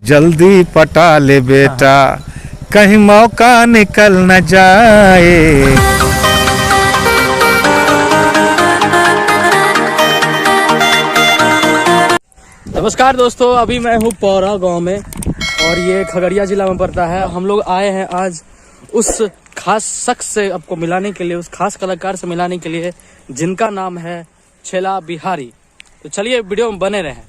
जल्दी पटा ले बेटा, कहीं मौका निकल न जाए। नमस्कार दोस्तों, अभी मैं हूँ पौरा गांव में और ये खगड़िया जिला में पड़ता है। हम लोग आए हैं आज उस खास शख्स से आपको मिलाने के लिए, उस खास कलाकार से मिलाने के लिए जिनका नाम है छेला बिहारी। तो चलिए वीडियो में बने रहें।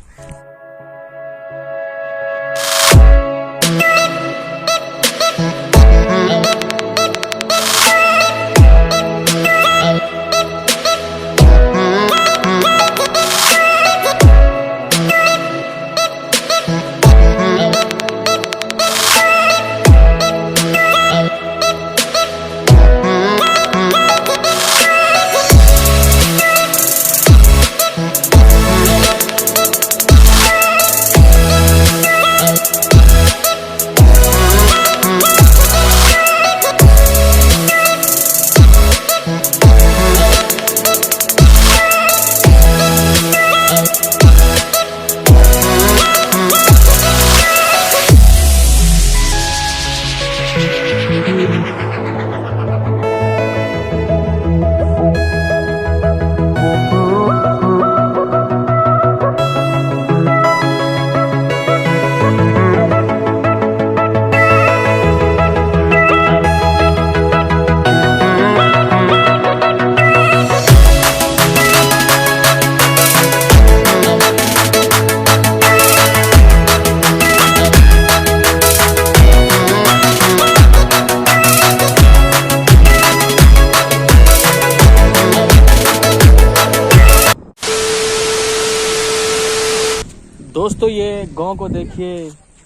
दोस्तों ये गांव को देखिए,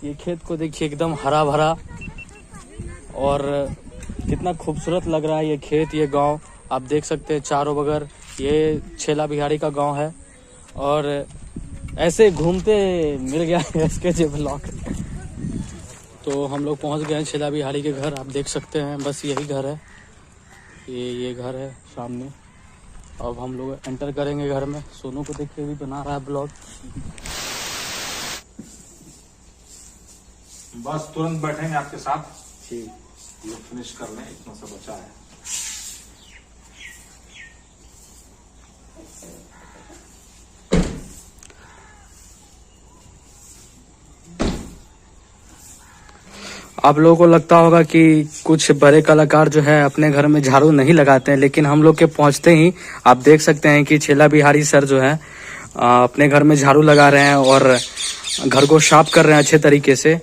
ये खेत को देखिए, एकदम हरा भरा और कितना खूबसूरत लग रहा है ये खेत, ये गांव आप देख सकते हैं चारों बगल। ये छेला बिहारी का गांव है और ऐसे घूमते मिल गया है SKJ ब्लॉक। तो हम लोग पहुंच गए हैं छेला बिहारी के घर। आप देख सकते हैं बस यही घर है, ये घर है सामने। अब हम लोग एंटर करेंगे घर में। सोनू को देखिए भी बना रहा है ब्लॉग। बस तुरंत बैठेंगे आपके साथ। ठीक, ये फिनिश कर लें, इतना सा बचा है। आप लोगों को लगता होगा कि कुछ बड़े कलाकार जो है अपने घर में झाड़ू नहीं लगाते हैं, लेकिन हम लोग के पहुंचते ही आप देख सकते हैं कि छेला बिहारी सर जो है अपने घर में झाड़ू लगा रहे हैं और घर को साफ कर रहे हैं अच्छे तरीके से।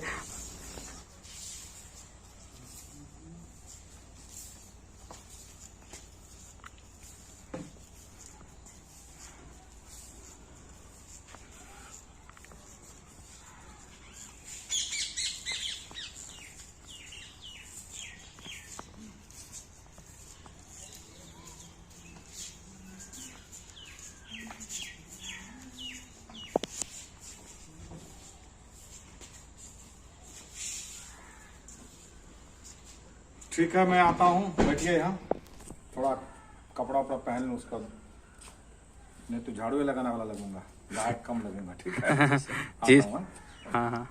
ठीक है, मैं आता हूँ, बैठिए यहाँ। थोड़ा कपड़ा वपड़ा पहन लूँ उसका, नहीं तो झाड़ू लगाने वाला लगूंगा, गायक कम लगेगा। ठीक है जी, हाँ हाँ।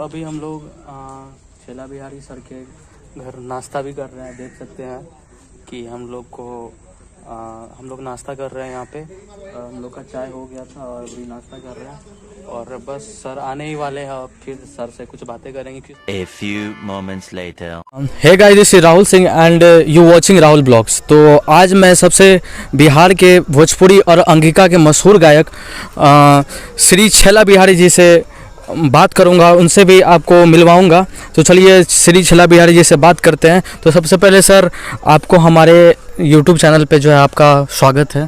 अभी हम लोग छेला बिहारी सर के घर नाश्ता भी कर रहे हैं। देख सकते हैं कि हम लोग नाश्ता कर रहे हैं यहाँ पे। हम लोग का चाय हो गया था और अभी नाश्ता कर रहे हैं और बस सर आने ही वाले हैं। फिर सर से कुछ बातें करेंगे। A few moments later. Hey guys, this is Rahul Singh and you watching Rahul vlogs. तो आज मैं सबसे बिहार के भोजपुरी और अंगिका के मशहूर गायक श्री छेला बिहारी जी से बात करूंगा, उनसे भी आपको मिलवाऊंगा। तो चलिए श्री छेला बिहारी जी से बात करते हैं। तो सबसे पहले सर आपको हमारे यूट्यूब चैनल पे जो है आपका स्वागत है।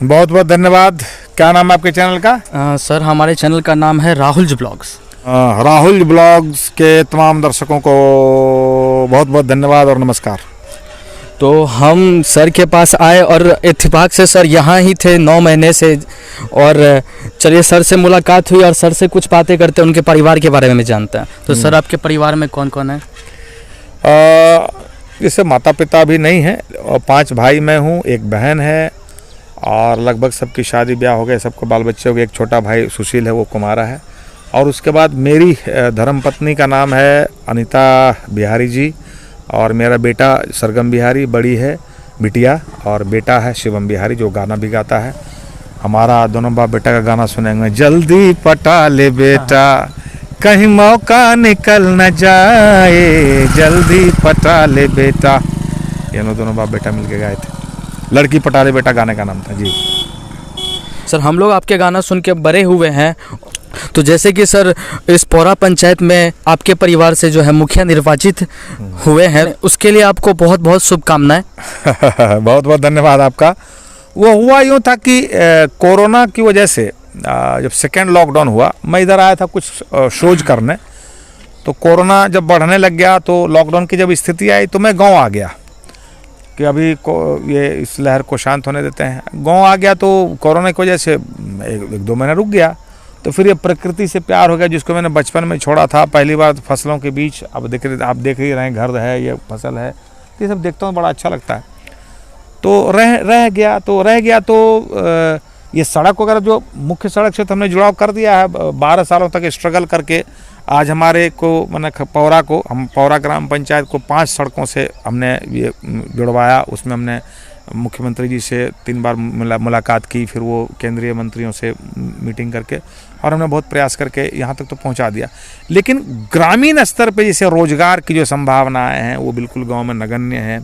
बहुत बहुत धन्यवाद। क्या नाम है आपके चैनल का? सर हमारे चैनल का नाम है राहुल ब्लॉग्स। राहुल ब्लॉग्स के तमाम दर्शकों को बहुत बहुत धन्यवाद और नमस्कार। तो हम सर के पास आए और इत्तेफाक से सर यहाँ ही थे 9 महीने से। और चलिए सर से मुलाकात हुई और सर से कुछ बातें करते हैं, उनके परिवार के बारे में जानते हैं। तो सर आपके परिवार में कौन कौन है? जैसे माता पिता भी नहीं है और 5 भाई मैं हूँ, एक बहन है और लगभग सबकी शादी ब्याह हो गए, सबको बाल बच्चे हो गए। एक छोटा भाई सुशील है, वो कुमारा है। और उसके बाद मेरी धर्मपत्नी का नाम है अनीता बिहारी जी और मेरा बेटा सरगम बिहारी बड़ी है बिटिया, और बेटा है शिवम बिहारी जो गाना भी गाता है। हमारा दोनों बाप बेटा का गाना सुनेंगे, जल्दी पटा ले बेटा कहीं मौका निकल न जाए, जल्दी पटा ले बेटा। ये दोनों बाप बेटा मिलके गाए थे। लड़की पटा ले बेटा गाने का नाम था जी। सर हम लोग आपके गाना सुन के बड़े हुए हैं। तो जैसे कि सर इस पौरा पंचायत में आपके परिवार से जो है मुखिया निर्वाचित हुए हैं, उसके लिए आपको बहुत बहुत शुभकामनाएं। बहुत बहुत धन्यवाद आपका। वो हुआ यूँ था कि कोरोना की वजह से जब सेकेंड लॉकडाउन हुआ, मैं इधर आया था कुछ शोज करने। तो कोरोना जब बढ़ने लग गया तो लॉकडाउन की जब स्थिति आई तो मैं गांव आ गया कि अभी ये इस लहर को शांत होने देते हैं। गांव आ गया तो कोरोना की वजह से 1-2 महीना रुक गया। तो फिर ये प्रकृति से प्यार हो गया जिसको मैंने बचपन में छोड़ा था। पहली बार फसलों के बीच अब आप देख ही रहे हैं, घर है, ये फसल है, ये सब देखता हूँ, बड़ा अच्छा लगता है। तो रह गया तो ये सड़क वगैरह जो मुख्य सड़क से तो हमने जुड़ाव कर दिया है। 12 सालों तक स्ट्रगल करके आज हमारे को मैंने पौरा ग्राम पंचायत को 5 सड़कों से हमने ये जुड़वाया। उसमें हमने मुख्यमंत्री जी से 3 बार मुलाकात की, फिर वो केंद्रीय मंत्रियों से मीटिंग करके, और हमने बहुत प्रयास करके यहाँ तक तो पहुँचा दिया। लेकिन ग्रामीण स्तर पे जैसे रोजगार की जो संभावनाएं हैं वो बिल्कुल गांव में नगण्य है।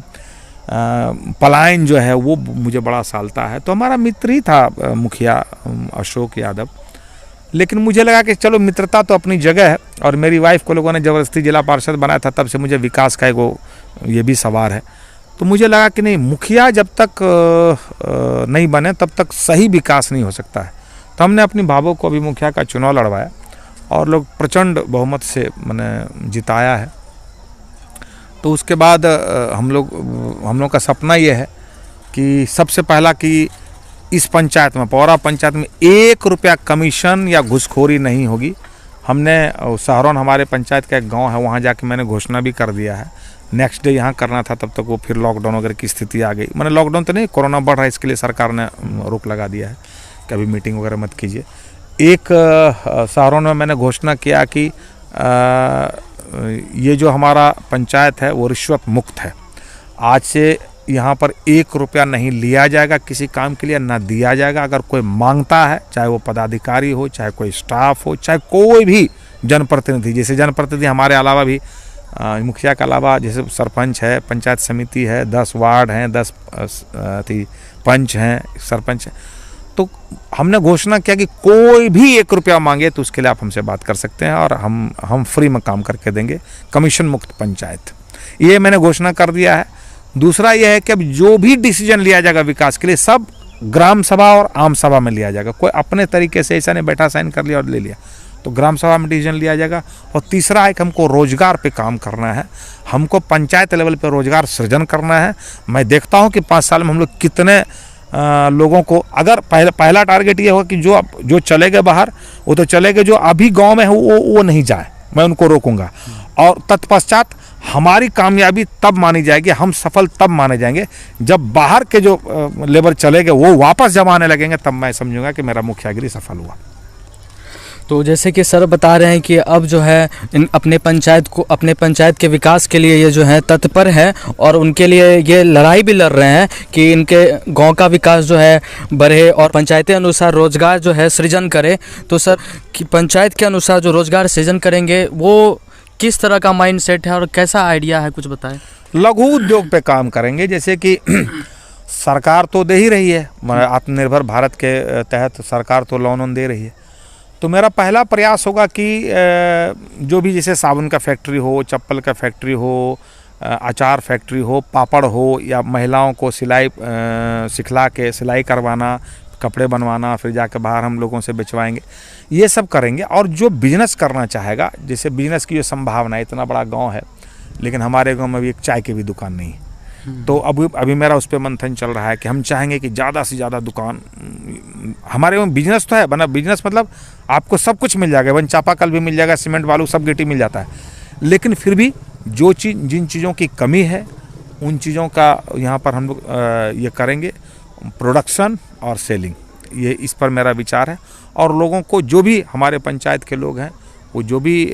पलायन जो है वो मुझे बड़ा सालता है। तो हमारा मित्र ही था मुखिया अशोक यादव, लेकिन मुझे लगा कि चलो मित्रता तो अपनी जगह है। और मेरी वाइफ को लोगों ने ज़बरदस्ती जिला पार्षद बनाया था, तब से मुझे विकास का ये भी सवार है। तो मुझे लगा कि नहीं, मुखिया जब तक नहीं बने तब तक सही विकास नहीं हो सकता है। तो हमने अपनी भाभो को अभी मुखिया का चुनाव लड़वाया और लोग प्रचंड बहुमत से मैंने जिताया है। तो उसके बाद हम लोग का सपना ये है कि सबसे पहला कि इस पंचायत में, पौरा पंचायत में 1 रुपया कमीशन या घुसखोरी नहीं होगी। हमने सहारन हमारे पंचायत का एक गांव है, वहाँ जाके मैंने घोषणा भी कर दिया है। नेक्स्ट डे यहाँ करना था, तब तक वो फिर लॉकडाउन वगैरह की स्थिति आ गई। मैंने लॉकडाउन तो नहीं, कोरोना बढ़ रहा है, इसके लिए सरकार ने रोक लगा दिया है, कभी मीटिंग वगैरह मत कीजिए। एक सहारन में मैंने घोषणा किया कि ये जो हमारा पंचायत है वो रिश्वत मुक्त है। आज से यहाँ पर 1 रुपया नहीं लिया जाएगा किसी काम के लिए, ना दिया जाएगा। अगर कोई मांगता है, चाहे वो पदाधिकारी हो, चाहे कोई स्टाफ हो, चाहे कोई भी जनप्रतिनिधि, जैसे जनप्रतिनिधि हमारे अलावा भी मुखिया के अलावा जैसे सरपंच है, पंचायत समिति है, 10 वार्ड हैं, 10 पंच हैं, सरपंच हैं। तो हमने घोषणा किया कि कोई भी 1 रुपया मांगे तो उसके लिए आप हमसे बात कर सकते हैं और हम फ्री में काम करके देंगे, कमीशन मुक्त पंचायत। ये मैंने घोषणा कर दिया है। दूसरा यह है कि अब जो भी डिसीजन लिया जाएगा विकास के लिए, सब ग्राम सभा और आम सभा में लिया जाएगा। कोई अपने तरीके से ऐसा नहीं बैठा साइन कर लिया और ले लिया, तो ग्राम सभा में डिसीजन लिया जाएगा। और तीसरा है कि हमको रोजगार पे काम करना है, हमको पंचायत लेवल पे रोजगार सृजन करना है। मैं देखता हूँ कि 5 साल में हम लोग कितने लोगों को, अगर पहला टारगेट ये होगा कि जो चले गए बाहर वो तो चले गए, जो अभी गाँव में है वो नहीं जाए, मैं उनको रोकूंगा। और तत्पश्चात हमारी कामयाबी तब मानी जाएगी, हम सफल तब माने जाएंगे जब बाहर के जो लेबर चले गए वो वापस जब आने लगेंगे, तब मैं समझूंगा कि मेरा मुखियागिरी सफल हुआ। तो जैसे कि सर बता रहे हैं कि अब जो है अपने पंचायत के विकास के लिए ये जो है तत्पर है और उनके लिए ये लड़ाई भी लड़ रहे हैं कि इनके गांव का विकास जो है बढ़े और पंचायतें अनुसार रोजगार जो है सृजन करे। तो सर कि पंचायत के अनुसार जो रोजगार सृजन करेंगे वो किस तरह का माइंड सेट है और कैसा आइडिया है, कुछ बताएं। लघु उद्योग पे काम करेंगे, जैसे कि सरकार तो दे ही रही है, आत्मनिर्भर भारत के तहत सरकार तो लोन दे रही है। तो मेरा पहला प्रयास होगा कि जो भी जैसे साबुन का फैक्ट्री हो, चप्पल का फैक्ट्री हो, अचार फैक्ट्री हो, पापड़ हो, या महिलाओं को सिलाई सिखला के सिलाई करवाना, कपड़े बनवाना, फिर जाकर बाहर हम लोगों से बेचवाएंगे, ये सब करेंगे। और जो बिजनेस करना चाहेगा, जैसे बिजनेस की जो संभावना है, इतना बड़ा गांव है लेकिन हमारे गांव में भी एक चाय की भी दुकान नहीं है, तो अभी मेरा उस पर मंथन चल रहा है कि हम चाहेंगे कि ज़्यादा से ज़्यादा दुकान हमारे में। बिजनेस तो है बना, बिजनेस मतलब आपको सब कुछ मिल जाएगा, वन चापाकल भी मिल जाएगा, सीमेंट बालू सब गिट्टी मिल जाता है, लेकिन फिर भी जो चीज़ जिन चीज़ों की कमी है उन चीज़ों का यहाँ पर हम लोग ये करेंगे, प्रोडक्शन और सेलिंग, ये इस पर मेरा विचार है। और लोगों को जो भी हमारे पंचायत के लोग हैं वो जो भी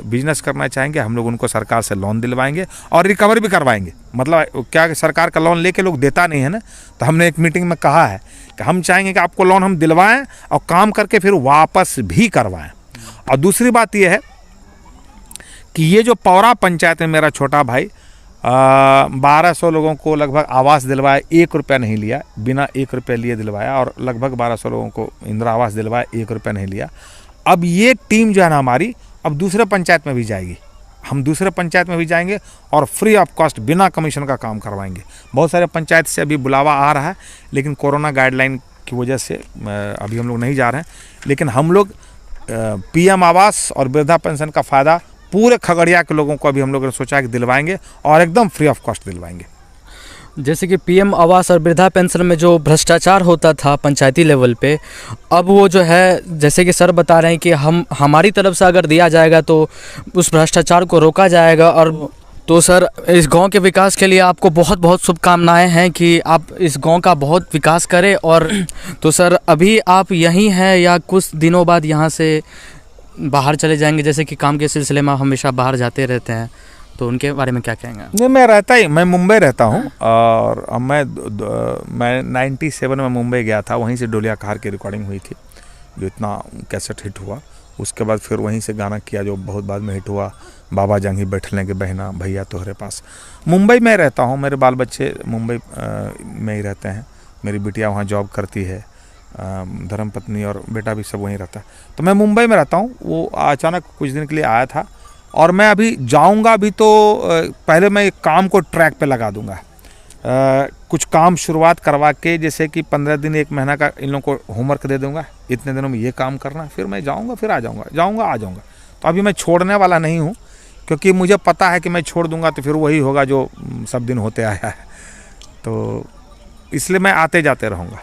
बिजनेस करना चाहेंगे हम लोग उनको सरकार से लोन दिलवाएंगे और रिकवर भी करवाएंगे। मतलब क्या सरकार का लोन लेके लोग देता नहीं है ना, तो हमने एक मीटिंग में कहा है कि हम चाहेंगे कि आपको लोन हम दिलवाएं और काम करके फिर वापस भी करवाएं। और दूसरी बात ये है कि ये जो पौरा पंचायत में मेरा छोटा भाई 1200 लोगों को लगभग आवास दिलवाया, 1 रुपया नहीं लिया, बिना 1 रुपये लिए दिलवाया, और लगभग 1200 लोगों को इंदिरा आवास दिलवाया, 1 रुपया नहीं लिया। अब ये टीम जो है ना हमारी, अब दूसरे पंचायत में भी जाएगी, हम दूसरे पंचायत में भी जाएंगे और फ्री ऑफ कॉस्ट बिना कमीशन का काम करवाएंगे। बहुत सारे पंचायत से अभी बुलावा आ रहा है, लेकिन कोरोना गाइडलाइन की वजह से अभी हम लोग नहीं जा रहे हैं। लेकिन हम लोग PM आवास और वृद्धा पेंशन का फ़ायदा पूरे खगड़िया के लोगों को अभी हम लोगों ने सोचा कि दिलवाएंगे और एकदम फ्री ऑफ कॉस्ट दिलवाएंगे। जैसे कि PM आवास और वृद्धा पेंशन में जो भ्रष्टाचार होता था पंचायती लेवल पे, अब वो जो है जैसे कि सर बता रहे हैं कि हमारी तरफ से अगर दिया जाएगा तो उस भ्रष्टाचार को रोका जाएगा। और तो सर इस गांव के विकास के लिए आपको बहुत बहुत शुभकामनाएं हैं कि आप इस गांव का बहुत विकास करें। और तो सर अभी आप यहीं हैं या कुछ दिनों बाद यहाँ से बाहर चले जाएंगे, जैसे कि काम के सिलसिले में हमेशा बाहर जाते रहते हैं, तो उनके बारे में क्या कहेंगे? नहीं, मैं मुंबई रहता हूँ और मैं 97 में मुंबई गया था, वहीं से डोलिया कहार की रिकॉर्डिंग हुई थी जो इतना कैसेट हिट हुआ। उसके बाद फिर वहीं से गाना किया जो बहुत बाद में हिट हुआ, बाबा जंगी बैठने के बहना भैया तोहरे पास। मुंबई में रहता हूँ, मेरे बाल बच्चे मुंबई में ही रहते हैं, मेरी बिटिया वहाँ जॉब करती है, धर्मपत्नी और बेटा भी सब वहीं रहता है। तो मैं मुंबई में रहता हूँ। वो अचानक कुछ दिन के लिए आया था और मैं अभी जाऊंगा भी तो पहले मैं एक काम को ट्रैक पे लगा दूंगा, कुछ काम शुरुआत करवा के, जैसे कि 15 दिन 1 महीना का इन लोगों को होमवर्क दे दूंगा, इतने दिनों में ये काम करना, फिर मैं जाऊंगा, फिर आ जाऊंगा। तो अभी मैं छोड़ने वाला नहीं हूँ, क्योंकि मुझे पता है कि मैं छोड़ दूंगा तो फिर वही होगा जो सब दिन होते आया है, तो इसलिए मैं आते जाते रहूँगा,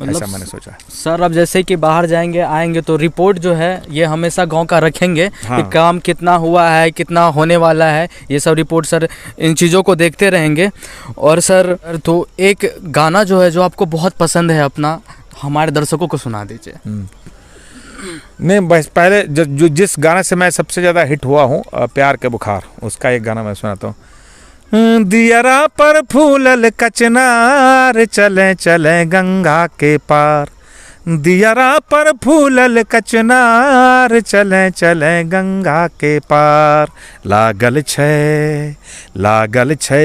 ऐसा मैंने सोचा। सर अब जैसे कि बाहर जाएंगे आएंगे तो रिपोर्ट जो है ये हमेशा गांव का रखेंगे। हाँ। कि काम कितना हुआ है, कितना होने वाला है, ये सब रिपोर्ट सर इन चीज़ों को देखते रहेंगे। और सर तो एक गाना जो है जो आपको बहुत पसंद है अपना, हमारे दर्शकों को सुना दीजिए। नहीं, बस पहले जो जिस गाने से मैं सबसे ज़्यादा हिट हुआ हूँ, प्यार के बुखार, उसका एक गाना मैं सुनाता हूँ। दियरा पर फूलल कचनार, चले चले गंगा के पार, दियरा पर फूलल कचनार, चले चले गंगा के पार, लागल छै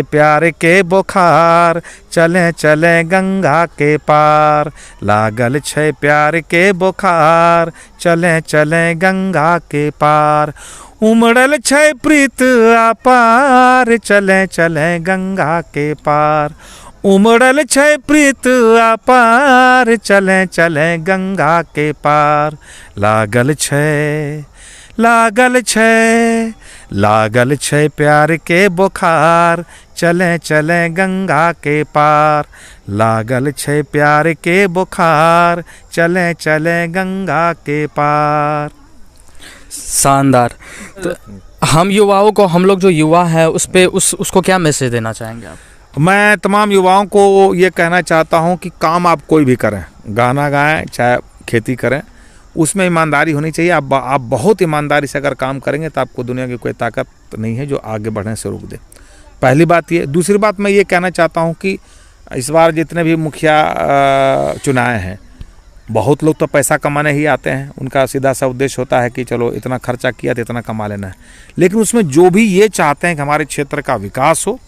प्यार के बुखार, चले चले गंगा के पार, लागल छै प्यार के बुखार, चले चले गंगा के पार, उमड़ल छै प्रीत अपार, चले चले गंगा के पार, उमड़ल छै प्रीत अपार, चले चले गंगा के पार, लागल छै प्यार के बुखार, चले चले गंगा के पार, लागल छै प्यार के बुखार, चले चले गंगा के पार। शानदार। तो हम युवाओं को, हम लोग जो युवा है उस पे उसको क्या मैसेज देना चाहेंगे आप? मैं तमाम युवाओं को ये कहना चाहता हूँ कि काम आप कोई भी करें, गाना गाएं चाहे खेती करें, उसमें ईमानदारी होनी चाहिए। आप बहुत ईमानदारी से अगर काम करेंगे तो आपको दुनिया की कोई ताकत नहीं है जो आगे बढ़ने से रोक दे। पहली बात ये। दूसरी बात मैं ये कहना चाहता हूँ कि इस बार जितने भी मुखिया चुनाए हैं, बहुत लोग तो पैसा कमाने ही आते हैं, उनका सीधा सा उद्देश्य होता है कि चलो इतना खर्चा किया तो इतना कमा लेना है। लेकिन उसमें जो भी ये चाहते हैं कि हमारे क्षेत्र का विकास हो,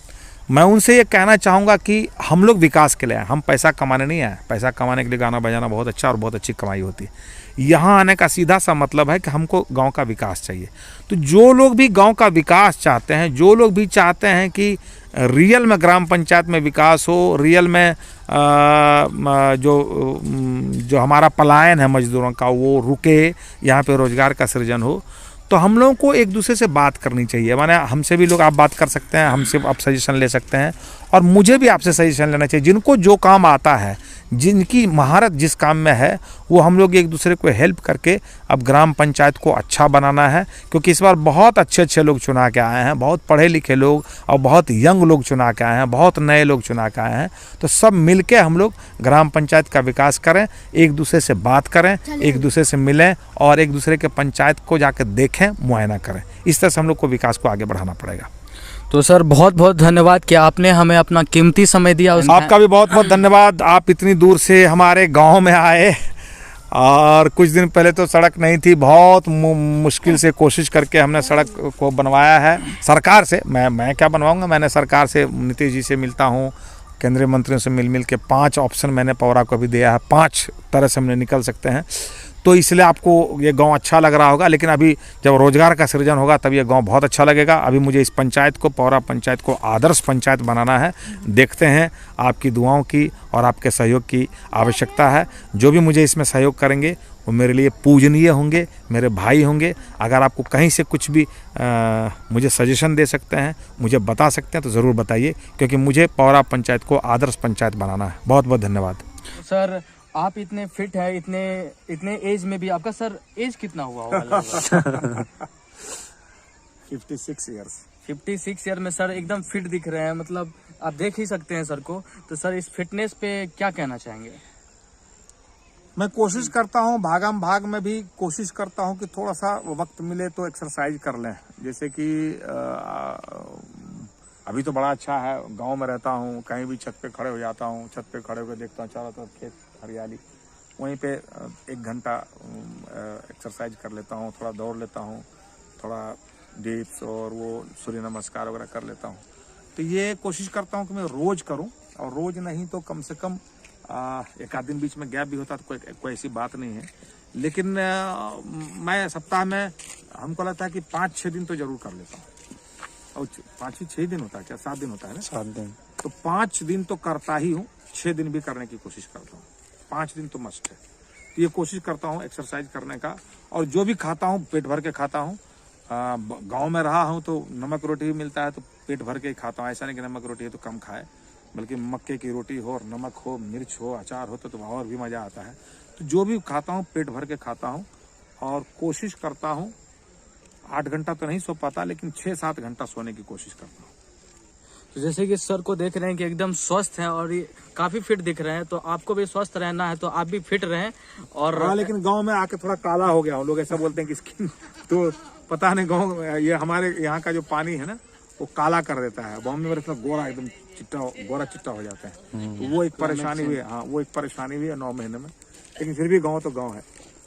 मैं उनसे ये कहना चाहूँगा कि हम लोग विकास के लिए आए, हम पैसा कमाने नहीं आए। पैसा कमाने के लिए गाना बजाना बहुत अच्छा और बहुत अच्छी कमाई होती है। यहाँ आने का सीधा सा मतलब है कि हमको गांव का विकास चाहिए। तो जो लोग भी गांव का विकास चाहते हैं, जो लोग भी चाहते हैं कि रियल में ग्राम पंचायत में विकास हो, रियल में जो हमारा पलायन है मजदूरों का वो रुके, यहाँ पे रोजगार का सृजन हो, तो हम लोगों को एक दूसरे से बात करनी चाहिए। माने हमसे भी लोग आप बात कर सकते हैं, हमसे आप सजेशन ले सकते हैं, और मुझे भी आपसे सजेशन लेना चाहिए। जिनको जो काम आता है, जिनकी महारत जिस काम में है, वो हम लोग एक दूसरे को हेल्प करके अब ग्राम पंचायत को अच्छा बनाना है। क्योंकि इस बार बहुत अच्छे अच्छे लोग चुना के आए हैं, बहुत पढ़े लिखे लोग और बहुत यंग लोग चुना के आए हैं, बहुत नए लोग चुना के आए हैं। तो सब मिल के हम लोग ग्राम पंचायत का विकास करें, एक दूसरे से बात करें, एक दूसरे से मिलें और एक दूसरे के पंचायत को जाकर देखें, मुआयना करें। इस तरह से हम लोग को विकास को आगे बढ़ाना पड़ेगा। तो सर बहुत बहुत धन्यवाद कि आपने हमें अपना कीमती समय दिया। आपका भी बहुत बहुत धन्यवाद। आप इतनी दूर से हमारे गांव में आए, और कुछ दिन पहले तो सड़क नहीं थी, बहुत मुश्किल से कोशिश करके हमने सड़क को बनवाया है सरकार से। मैं क्या बनवाऊंगा, मैंने सरकार से नीतीश जी से मिलता हूँ, केंद्रीय मंत्रियों से मिल के 5 ऑप्शन मैंने पौरा को भी दिया है, 5 तरह से हमने निकल सकते हैं। तो इसलिए आपको ये गांव अच्छा लग रहा होगा, लेकिन अभी जब रोजगार का सृजन होगा तब ये गांव बहुत अच्छा लगेगा। अभी मुझे इस पंचायत को, पौरा पंचायत को आदर्श पंचायत बनाना है। देखते हैं, आपकी दुआओं की और आपके सहयोग की आवश्यकता है। जो भी मुझे इसमें सहयोग करेंगे वो मेरे लिए पूजनीय होंगे, मेरे भाई होंगे। अगर आपको कहीं से कुछ भी मुझे सजेशन दे सकते हैं, मुझे बता सकते हैं तो ज़रूर बताइए, क्योंकि मुझे पौरा पंचायत को आदर्श पंचायत बनाना है। बहुत बहुत धन्यवाद। सर आप इतने फिट है, इतने एज में भी, आपका सर एज कितना हुआ होगा लगभग? 56 ईयर्स। 56 ईयर में सर एकदम फिट दिख रहे हैं, मतलब आप देख ही सकते हैं सर को। तो सर इस फिटनेस पे क्या कहना चाहेंगे? मैं कोशिश करता हूँ, भागम भाग में भी कोशिश करता हूँ कि थोड़ा सा वक्त मिले तो एक्सरसाइज कर लें। जैसे कि अभी तो बड़ा अच्छा है, गांव में रहता हूँ, कहीं भी छत पे खड़े हो जाता हूँ, छत पे खड़े होकर देखता हूँ चारों तरफ खेत हरियाली, वहीं पे 1 घंटा एक्सरसाइज कर लेता हूँ, थोड़ा दौड़ लेता हूँ, थोड़ा डिप्स और वो सूर्य नमस्कार वगैरह कर लेता हूँ। तो ये कोशिश करता हूँ कि मैं रोज़ करूँ, और रोज़ नहीं तो कम से कम 1 आध दिन बीच में गैप भी होता है तो कोई ऐसी बात नहीं है। लेकिन मैं सप्ताह में, हमको लगता है कि 5-6 दिन तो जरूर कर लेता हूँ। और 5-6 दिन होता है क्या, 7 दिन होता है ना? 7 दिन। तो 5 दिन तो करता ही हूँ, 6 दिन भी करने की कोशिश करता हूँ। 5 दिन तो मस्ट है। तो ये कोशिश करता हूँ एक्सरसाइज करने का, और जो भी खाता हूँ पेट भर के खाता हूँ। गांव में रहा हूँ तो नमक रोटी भी मिलता है तो पेट भर के ही खाता हूँ। ऐसा नहीं कि नमक रोटी है तो कम खाए, बल्कि मक्के की रोटी हो और नमक हो, मिर्च हो, अचार हो तो और भी मज़ा आता है। तो जो भी खाता हूँ पेट भर के खाता हूँ, और कोशिश करता हूँ 8 घंटा तो नहीं सो पाता, लेकिन 6-7 घंटा सोने की कोशिश करता हूँ। तो जैसे कि सर को देख रहे हैं कि एकदम स्वस्थ हैं और ये काफी फिट दिख रहे हैं, तो आपको भी स्वस्थ रहना है तो आप भी फिट रहें। और हाँ, लेकिन गांव में आके थोड़ा काला हो गया हूँ। लोग ऐसा बोलते हैं कि स्किन तो पता नहीं, गांव ये हमारे यहाँ का जो पानी है ना वो काला कर देता है। गाँव में मेरे गोरा एकदम गोरा चिट्टा हो जाता है। तो वो एक परेशानी हुई है। हाँ, वो एक परेशानी हुई है 9 महीने में, लेकिन फिर भी गाँव तो गाँव है।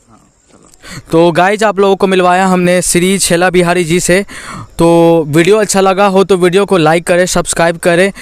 हाँ, चलो। तो गाइज आप लोगों को मिलवाया हमने श्री छेला बिहारी जी से। तो वीडियो अच्छा लगा हो तो वीडियो को लाइक करें, सब्सक्राइब करें।